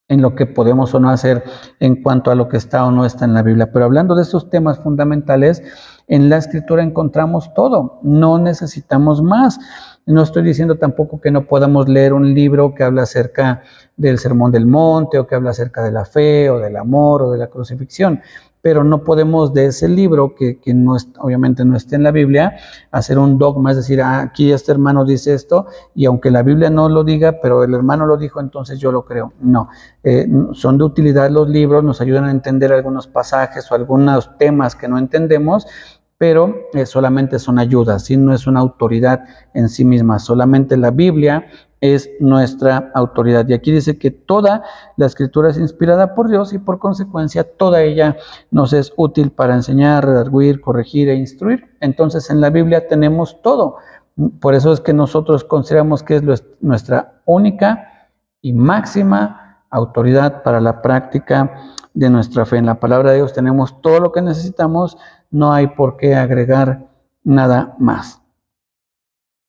en lo que podemos o no hacer en cuanto a lo que está o no está en la Biblia. Pero hablando de estos temas fundamentales, en la Escritura encontramos todo, no necesitamos más. No estoy diciendo tampoco que no podamos leer un libro que habla acerca del Sermón del Monte o que habla acerca de la fe o del amor o de la crucifixión, pero no podemos de ese libro que no obviamente no esté en la Biblia hacer un dogma, es decir, aquí este hermano dice esto y aunque la Biblia no lo diga, pero el hermano lo dijo, entonces yo lo creo. No, son de utilidad los libros, nos ayudan a entender algunos pasajes o algunos temas que no entendemos, pero solamente son ayudas, ¿sí? No es una autoridad en sí misma, solamente la Biblia es nuestra autoridad. Y aquí dice que toda la escritura es inspirada por Dios y por consecuencia toda ella nos es útil para enseñar, redarguir, corregir e instruir. Entonces en la Biblia tenemos todo. Por eso es que nosotros consideramos que es nuestra única y máxima autoridad para la práctica de nuestra fe. En la palabra de Dios tenemos todo lo que necesitamos, no hay por qué agregar nada más.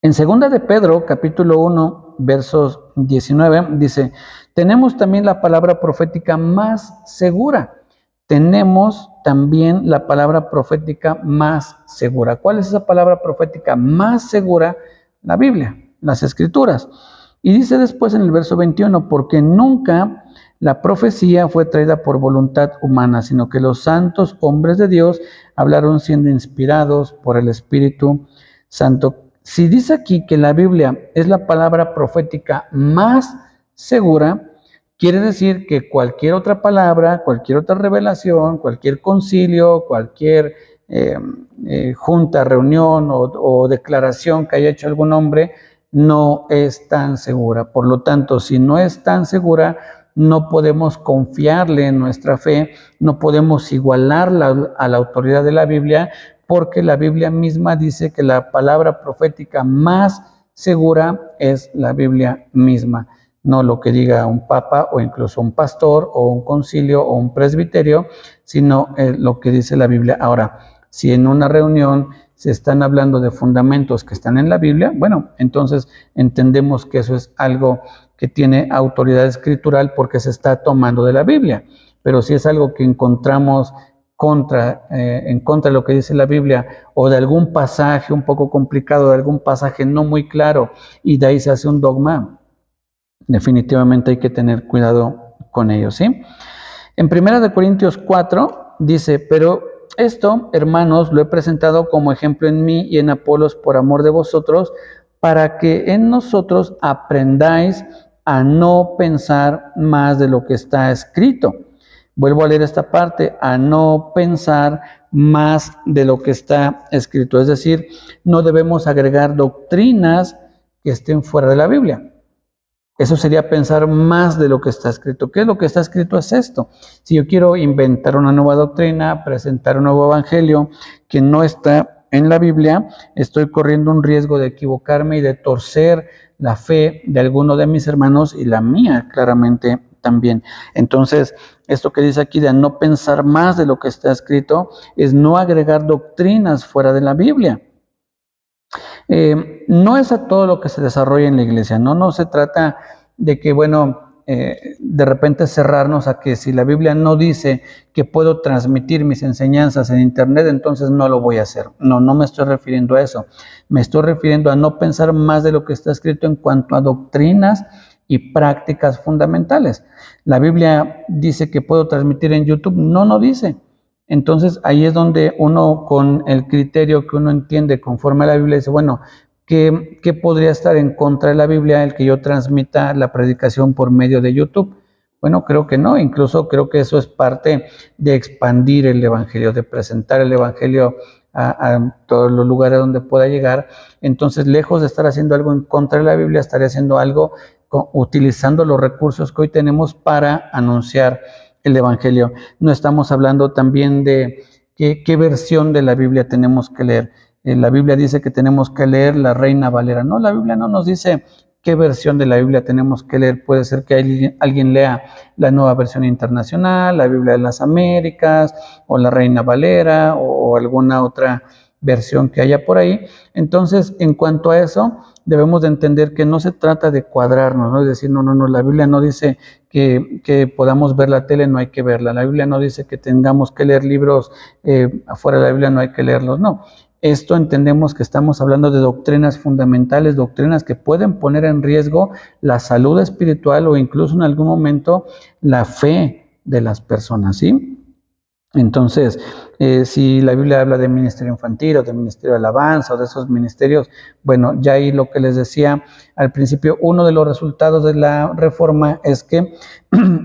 En 2 de Pedro, capítulo 1, versos 19, dice: tenemos también la palabra profética más segura. Tenemos también la palabra profética más segura. ¿Cuál es esa palabra profética más segura? La Biblia, las Escrituras. Y dice después en el verso 21, porque nunca la profecía fue traída por voluntad humana, sino que los santos hombres de Dios hablaron siendo inspirados por el Espíritu Santo. Si dice aquí que la Biblia es la palabra profética más segura, quiere decir que cualquier otra palabra, cualquier otra revelación, cualquier concilio, cualquier junta, reunión o declaración que haya hecho algún hombre, no es tan segura. Por lo tanto, si no es tan segura, no podemos confiarle en nuestra fe, no podemos igualarla a la autoridad de la Biblia, porque la Biblia misma dice que la palabra profética más segura es la Biblia misma, no lo que diga un papa o incluso un pastor o un concilio o un presbiterio, sino lo que dice la Biblia. Ahora, si en una reunión se están hablando de fundamentos que están en la Biblia, bueno, entonces entendemos que eso es algo que tiene autoridad escritural porque se está tomando de la Biblia. Pero si es algo que encontramos en contra de lo que dice la Biblia, o de algún pasaje un poco complicado, de algún pasaje no muy claro, y de ahí se hace un dogma, definitivamente hay que tener cuidado con ello, ¿sí? En 1 Corintios 4 dice: pero esto, hermanos, lo he presentado como ejemplo en mí y en Apolos por amor de vosotros, para que en nosotros aprendáis a no pensar más de lo que está escrito. Vuelvo a leer esta parte: a no pensar más de lo que está escrito. Es decir, no debemos agregar doctrinas que estén fuera de la Biblia. Eso sería pensar más de lo que está escrito. ¿Qué es lo que está escrito? Es esto. Si yo quiero inventar una nueva doctrina, presentar un nuevo evangelio que no está en la Biblia, estoy corriendo un riesgo de equivocarme y de torcer la fe de alguno de mis hermanos y la mía claramente también. Entonces, esto que dice aquí de no pensar más de lo que está escrito es no agregar doctrinas fuera de la Biblia. No es a todo lo que se desarrolla en la iglesia, no se trata de que, de repente cerrarnos a que si la Biblia no dice que puedo transmitir mis enseñanzas en internet, entonces no lo voy a hacer. No me estoy refiriendo a eso. Me estoy refiriendo a no pensar más de lo que está escrito en cuanto a doctrinas y prácticas fundamentales. La Biblia dice que puedo transmitir en YouTube, no dice. Entonces ahí es donde uno, con el criterio que uno entiende conforme a la Biblia, dice, bueno, ¿qué podría estar en contra de la Biblia el que yo transmita la predicación por medio de YouTube? Bueno, creo que no, incluso creo que eso es parte de expandir el Evangelio, de presentar el Evangelio a todos los lugares donde pueda llegar. Entonces, lejos de estar haciendo algo en contra de la Biblia, estaría haciendo algo utilizando los recursos que hoy tenemos para anunciar el Evangelio. No estamos hablando también de qué versión de la Biblia tenemos que leer. La Biblia dice que tenemos que leer la Reina Valera. No, la Biblia no nos dice qué versión de la Biblia tenemos que leer. Puede ser que alguien lea la Nueva Versión Internacional, la Biblia de las Américas, o la Reina Valera, o alguna otra versión que haya por ahí. Entonces, en cuanto a eso, debemos de entender que no se trata de cuadrarnos, ¿no? Es decir, no, la Biblia no dice que podamos ver la tele, no hay que verla. La Biblia no dice que tengamos que leer libros afuera de la Biblia, no hay que leerlos, no. Esto entendemos que estamos hablando de doctrinas fundamentales, doctrinas que pueden poner en riesgo la salud espiritual o incluso en algún momento la fe de las personas, ¿sí? Entonces, si la Biblia habla de ministerio infantil o de ministerio de alabanza o de esos ministerios, bueno, ya ahí lo que les decía al principio, uno de los resultados de la reforma es que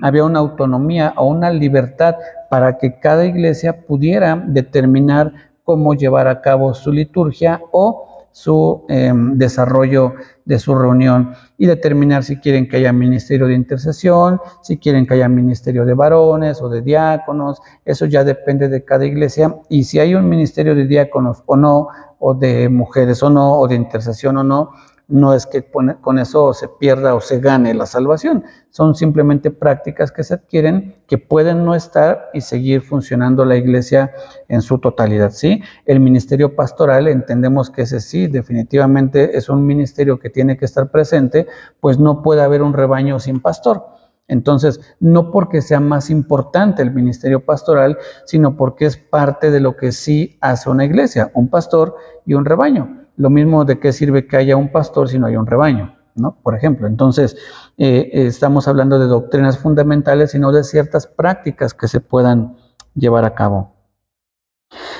había una autonomía o una libertad para que cada iglesia pudiera determinar cómo llevar a cabo su liturgia o su desarrollo de su reunión y determinar si quieren que haya ministerio de intercesión, si quieren que haya ministerio de varones o de diáconos. Eso ya depende de cada iglesia, y si hay un ministerio de diáconos o no, o de mujeres o no, o de intercesión o no, no es que con eso se pierda o se gane la salvación. Son simplemente prácticas que se adquieren, que pueden no estar y seguir funcionando la iglesia en su totalidad, ¿sí? El ministerio pastoral, entendemos que ese sí, definitivamente es un ministerio que tiene que estar presente, pues no puede haber un rebaño sin pastor. Entonces, no porque sea más importante el ministerio pastoral, sino porque es parte de lo que sí hace una iglesia, un pastor y un rebaño. Lo mismo, de qué sirve que haya un pastor si no hay un rebaño, ¿no? Por ejemplo, entonces estamos hablando de doctrinas fundamentales y no de ciertas prácticas que se puedan llevar a cabo.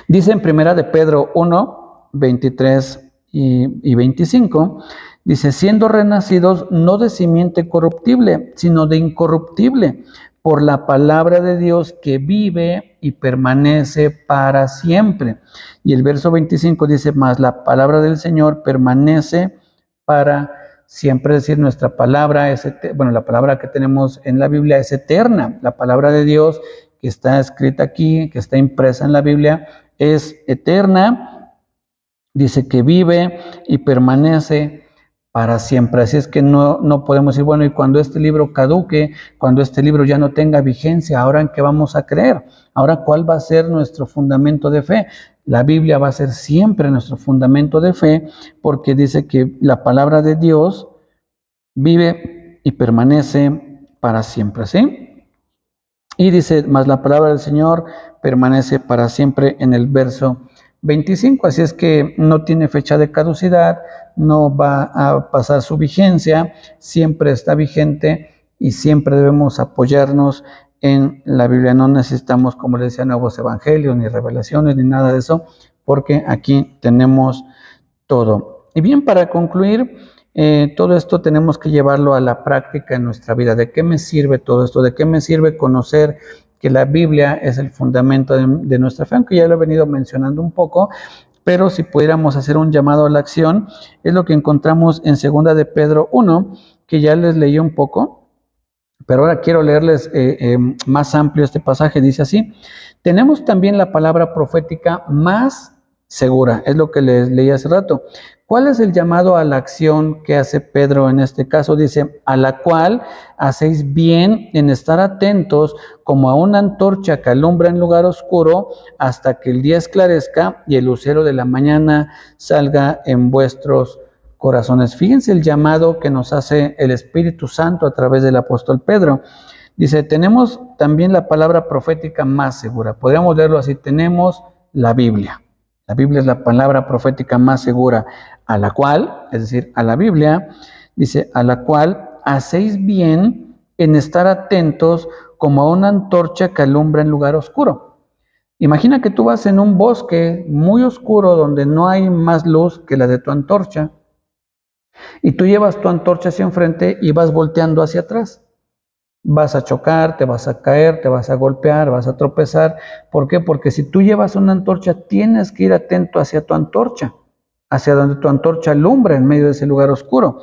Dice en Primera de Pedro 1, 23 y 25, dice, siendo renacidos no de simiente corruptible, sino de incorruptible, por la palabra de Dios que vive y permanece para siempre. Y el verso 25 dice, más la palabra del Señor permanece para siempre. Es decir, nuestra palabra es, la palabra que tenemos en la Biblia es eterna. La palabra de Dios que está escrita aquí, que está impresa en la Biblia, es eterna. Dice que vive y permanece para siempre. Así es que no podemos decir, bueno, y cuando este libro caduque, cuando este libro ya no tenga vigencia, ¿ahora en qué vamos a creer? ¿Ahora cuál va a ser nuestro fundamento de fe? La Biblia va a ser siempre nuestro fundamento de fe, porque dice que la palabra de Dios vive y permanece para siempre, ¿sí? Y dice, más la palabra del Señor permanece para siempre en el verso 25, así es que no tiene fecha de caducidad, no va a pasar su vigencia, siempre está vigente y siempre debemos apoyarnos en la Biblia. No necesitamos, como les decía, nuevos evangelios, ni revelaciones, ni nada de eso, porque aquí tenemos todo. Y bien, para concluir, todo esto tenemos que llevarlo a la práctica en nuestra vida. ¿De qué me sirve todo esto? ¿De qué me sirve conocer que la Biblia es el fundamento de nuestra fe? Aunque ya lo he venido mencionando un poco, pero si pudiéramos hacer un llamado a la acción, es lo que encontramos en 2 de Pedro 1, que ya les leí un poco, pero ahora quiero leerles más amplio este pasaje. Dice así, tenemos también la palabra profética más segura. Es lo que les leí hace rato. ¿Cuál es el llamado a la acción que hace Pedro en este caso? Dice, a la cual hacéis bien en estar atentos como a una antorcha que alumbra en lugar oscuro hasta que el día esclarezca y el lucero de la mañana salga en vuestros corazones. Fíjense el llamado que nos hace el Espíritu Santo a través del apóstol Pedro. Dice, tenemos también la palabra profética más segura. Podríamos leerlo así, tenemos la Biblia. La Biblia es la palabra profética más segura, a la cual, es decir, a la Biblia, dice, a la cual hacéis bien en estar atentos como a una antorcha que alumbra en lugar oscuro. Imagina que tú vas en un bosque muy oscuro donde no hay más luz que la de tu antorcha y tú llevas tu antorcha hacia enfrente y vas volteando hacia atrás. Vas a chocar, te vas a caer, te vas a golpear, vas a tropezar. ¿Por qué? Porque si tú llevas una antorcha, tienes que ir atento hacia tu antorcha, hacia donde tu antorcha alumbra en medio de ese lugar oscuro.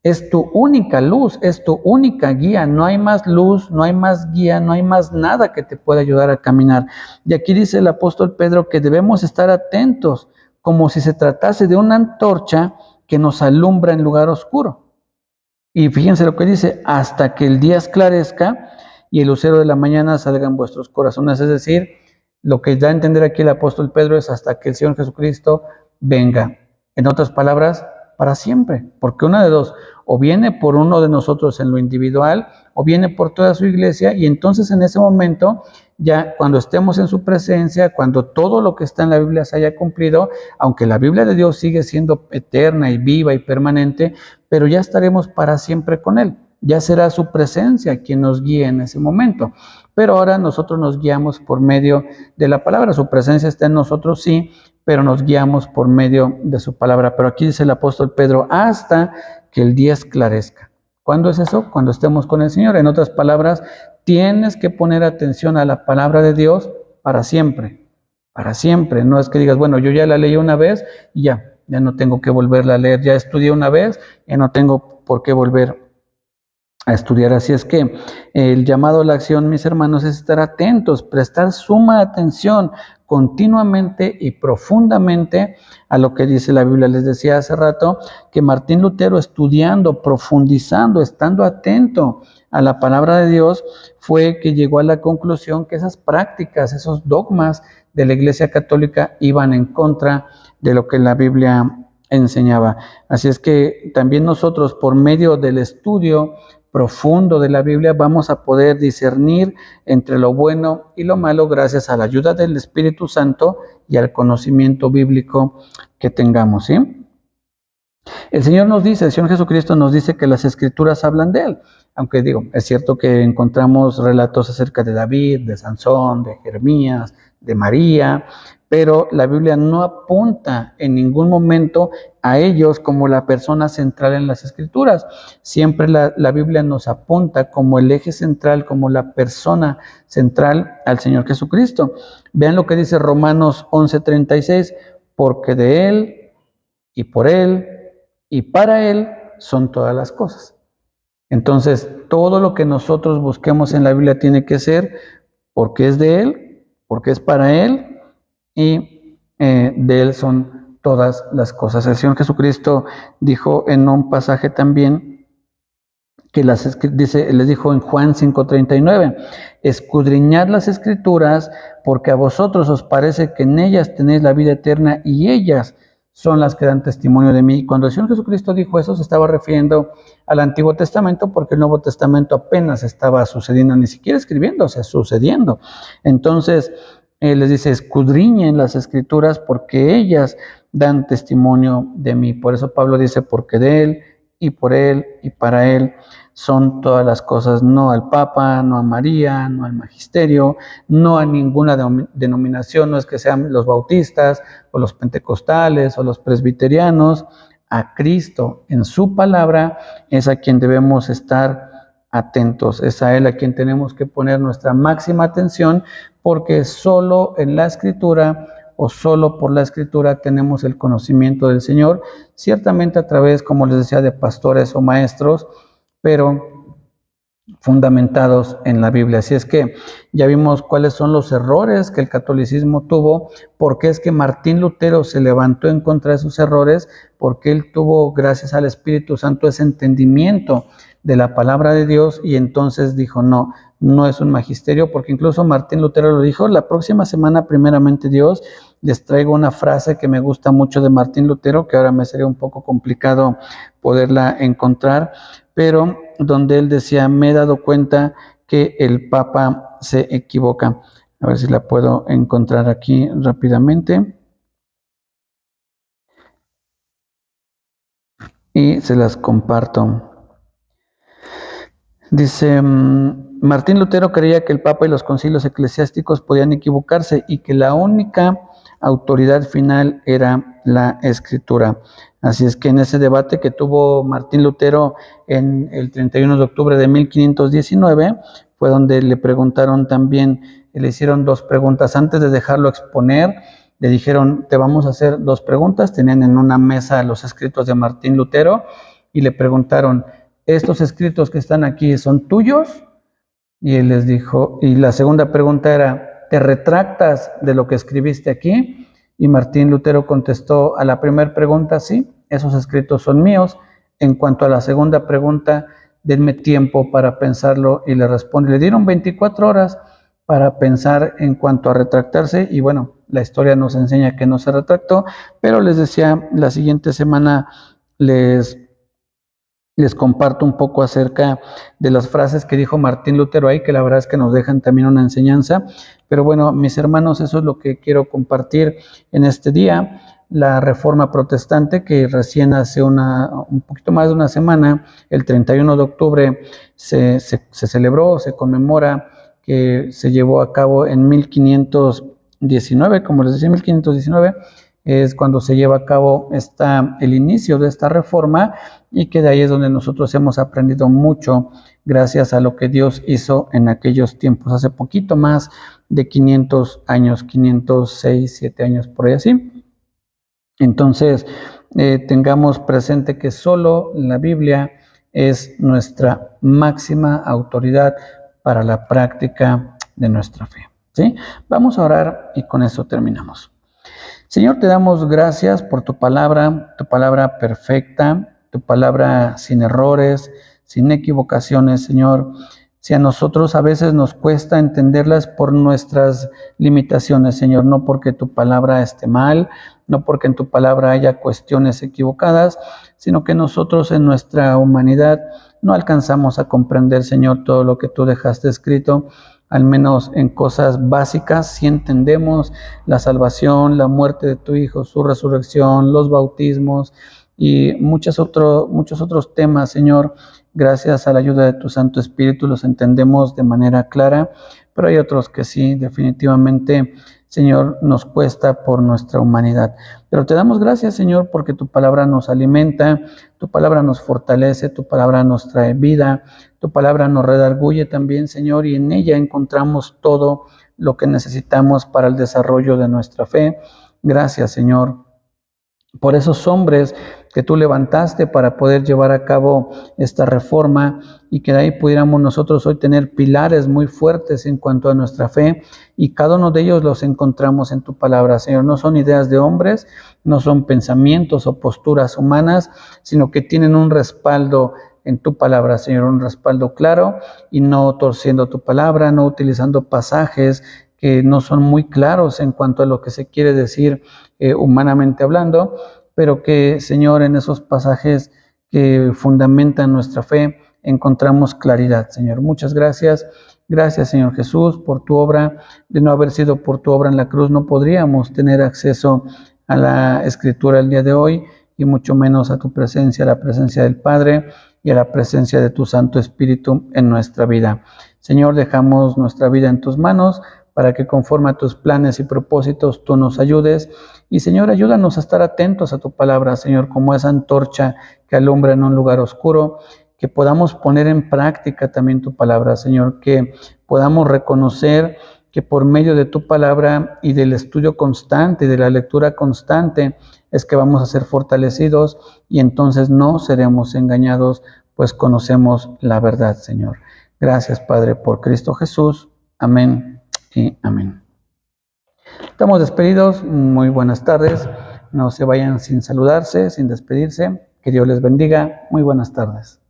Es tu única luz, es tu única guía. No hay más luz, no hay más guía, no hay más nada que te pueda ayudar a caminar. Y aquí dice el apóstol Pedro que debemos estar atentos, como si se tratase de una antorcha que nos alumbra en lugar oscuro. Y fíjense lo que dice, hasta que el día esclarezca y el lucero de la mañana salga en vuestros corazones. Es decir, lo que da a entender aquí el apóstol Pedro es hasta que el Señor Jesucristo venga. En otras palabras, para siempre. Porque una de dos, o viene por uno de nosotros en lo individual, o viene por toda su iglesia, y entonces en ese momento, ya cuando estemos en su presencia, cuando todo lo que está en la Biblia se haya cumplido, aunque la Biblia de Dios sigue siendo eterna y viva y permanente, pero ya estaremos para siempre con Él. Ya será su presencia quien nos guíe en ese momento. Pero ahora nosotros nos guiamos por medio de la palabra. Su presencia está en nosotros, sí, pero nos guiamos por medio de su palabra. Pero aquí dice el apóstol Pedro, hasta que el día esclarezca. ¿Cuándo es eso? Cuando estemos con el Señor. En otras palabras, tienes que poner atención a la palabra de Dios para siempre. Para siempre. No es que digas, bueno, yo ya la leí una vez y ya no tengo que volverla a leer. Ya estudié una vez, ya no tengo por qué volver a estudiar. Así es que el llamado a la acción, mis hermanos, es estar atentos, prestar suma atención continuamente y profundamente a lo que dice la Biblia. Les decía hace rato que Martín Lutero, estudiando, profundizando, estando atento a la palabra de Dios, fue que llegó a la conclusión que esas prácticas, esos dogmas de la Iglesia Católica iban en contra de lo que la Biblia enseñaba. Así es que también nosotros, por medio del estudio profundo de la Biblia, vamos a poder discernir entre lo bueno y lo malo gracias a la ayuda del Espíritu Santo y al conocimiento bíblico que tengamos, ¿sí? El Señor nos dice, el Señor Jesucristo nos dice que las Escrituras hablan de Él. Aunque digo, es cierto que encontramos relatos acerca de David, de Sansón, de Jeremías, de María, pero la Biblia no apunta en ningún momento a ellos como la persona central en las Escrituras. Siempre la Biblia nos apunta como el eje central, como la persona central al Señor Jesucristo. Vean lo que dice Romanos 11:36, porque de Él y por Él y para Él son todas las cosas. Entonces, todo lo que nosotros busquemos en la Biblia tiene que ser porque es de Él, porque es para Él y de Él son todas las cosas. El Señor Jesucristo dijo en un pasaje también que les dijo en Juan 5:39, escudriñad las Escrituras porque a vosotros os parece que en ellas tenéis la vida eterna y ellas son las que dan testimonio de mí. Cuando el Señor Jesucristo dijo eso, se estaba refiriendo al Antiguo Testamento, porque el Nuevo Testamento apenas estaba sucediendo, ni siquiera escribiéndose, sucediendo. Entonces, les dice, escudriñen las Escrituras porque ellas dan testimonio de mí. Por eso Pablo dice, porque de Él y por Él y para Él son todas las cosas, no al Papa, no a María, no al Magisterio, no a ninguna denominación, no es que sean los bautistas o los pentecostales o los presbiterianos, a Cristo en su palabra es a quien debemos estar atentos, es a Él a quien tenemos que poner nuestra máxima atención, porque solo en la Escritura o solo por la Escritura tenemos el conocimiento del Señor, ciertamente a través, como les decía, de pastores o maestros, pero fundamentados en la Biblia. Así es que ya vimos cuáles son los errores que el catolicismo tuvo, por qué es que Martín Lutero se levantó en contra de sus errores, porque él tuvo, gracias al Espíritu Santo, ese entendimiento de la palabra de Dios y entonces dijo, no, no es un magisterio, porque incluso Martín Lutero lo dijo. La próxima semana, primeramente Dios, les traigo una frase que me gusta mucho de Martín Lutero, que ahora me sería un poco complicado poderla encontrar, pero donde él decía, me he dado cuenta que el Papa se equivoca. A ver si la puedo encontrar aquí rápidamente. Y se las comparto. Dice, Martín Lutero creía que el Papa y los concilios eclesiásticos podían equivocarse y que la única autoridad final era la Escritura. Así es que en ese debate que tuvo Martín Lutero en el 31 de octubre de 1519, fue donde le preguntaron también, le hicieron dos preguntas. Antes de dejarlo exponer, le dijeron, te vamos a hacer dos preguntas. Tenían en una mesa los escritos de Martín Lutero y le preguntaron, ¿estos escritos que están aquí son tuyos? Y él les dijo, y la segunda pregunta era, ¿te retractas de lo que escribiste aquí? Y Martín Lutero contestó a la primera pregunta, sí, esos escritos son míos. En cuanto a la segunda pregunta, denme tiempo para pensarlo, y le responde, le dieron 24 horas para pensar en cuanto a retractarse, y bueno, la historia nos enseña que no se retractó, pero les decía, la siguiente semana les comparto un poco acerca de las frases que dijo Martín Lutero ahí, que la verdad es que nos dejan también una enseñanza. Pero bueno, mis hermanos, eso es lo que quiero compartir en este día. La Reforma Protestante, que recién hace un poquito más de una semana, el 31 de octubre, se celebró, se conmemora, que se llevó a cabo en 1519, como les decía, 1519, es cuando se lleva a cabo el inicio de esta reforma, y que de ahí es donde nosotros hemos aprendido mucho gracias a lo que Dios hizo en aquellos tiempos, hace poquito más de 500 años, 506, 7 años por ahí así. Entonces, tengamos presente que solo la Biblia es nuestra máxima autoridad para la práctica de nuestra fe, ¿sí? Vamos a orar y con eso terminamos. Señor, te damos gracias por tu palabra perfecta, tu palabra sin errores, sin equivocaciones, Señor. Si a nosotros a veces nos cuesta entenderlas por nuestras limitaciones, Señor, no porque tu palabra esté mal, no porque en tu palabra haya cuestiones equivocadas, sino que nosotros en nuestra humanidad no alcanzamos a comprender, Señor, todo lo que tú dejaste escrito. Al menos en cosas básicas, si entendemos la salvación, la muerte de tu Hijo, su resurrección, los bautismos y muchos otros temas, Señor, gracias a la ayuda de tu Santo Espíritu los entendemos de manera clara, pero hay otros que sí, definitivamente, Señor, nos cuesta por nuestra humanidad. Pero te damos gracias, Señor, porque tu palabra nos alimenta, tu palabra nos fortalece, tu palabra nos trae vida, tu palabra nos redarguye también, Señor, y en ella encontramos todo lo que necesitamos para el desarrollo de nuestra fe. Gracias, Señor, por esos hombres que tú levantaste para poder llevar a cabo esta reforma, y que de ahí pudiéramos nosotros hoy tener pilares muy fuertes en cuanto a nuestra fe, y cada uno de ellos los encontramos en tu palabra, Señor. No son ideas de hombres, no son pensamientos o posturas humanas, sino que tienen un respaldo en tu palabra, Señor, un respaldo claro, y no torciendo tu palabra, no utilizando pasajes que no son muy claros en cuanto a lo que se quiere decir humanamente hablando, pero que, Señor, en esos pasajes que fundamentan nuestra fe encontramos claridad, Señor. Muchas gracias. Gracias, Señor Jesús, por tu obra. De no haber sido por tu obra en la cruz, no podríamos tener acceso a la Escritura el día de hoy, y mucho menos a tu presencia, a la presencia del Padre y a la presencia de tu Santo Espíritu en nuestra vida. Señor, dejamos nuestra vida en tus manos, para que conforme a tus planes y propósitos tú nos ayudes. Y Señor, ayúdanos a estar atentos a tu palabra, Señor, como esa antorcha que alumbra en un lugar oscuro, que podamos poner en práctica también tu palabra, Señor, que podamos reconocer que por medio de tu palabra y del estudio constante y de la lectura constante es que vamos a ser fortalecidos, y entonces no seremos engañados, pues conocemos la verdad, Señor. Gracias, Padre, por Cristo Jesús. Amén y amén. Estamos despedidos. Muy buenas tardes. No se vayan sin saludarse, sin despedirse. Que Dios les bendiga. Muy buenas tardes.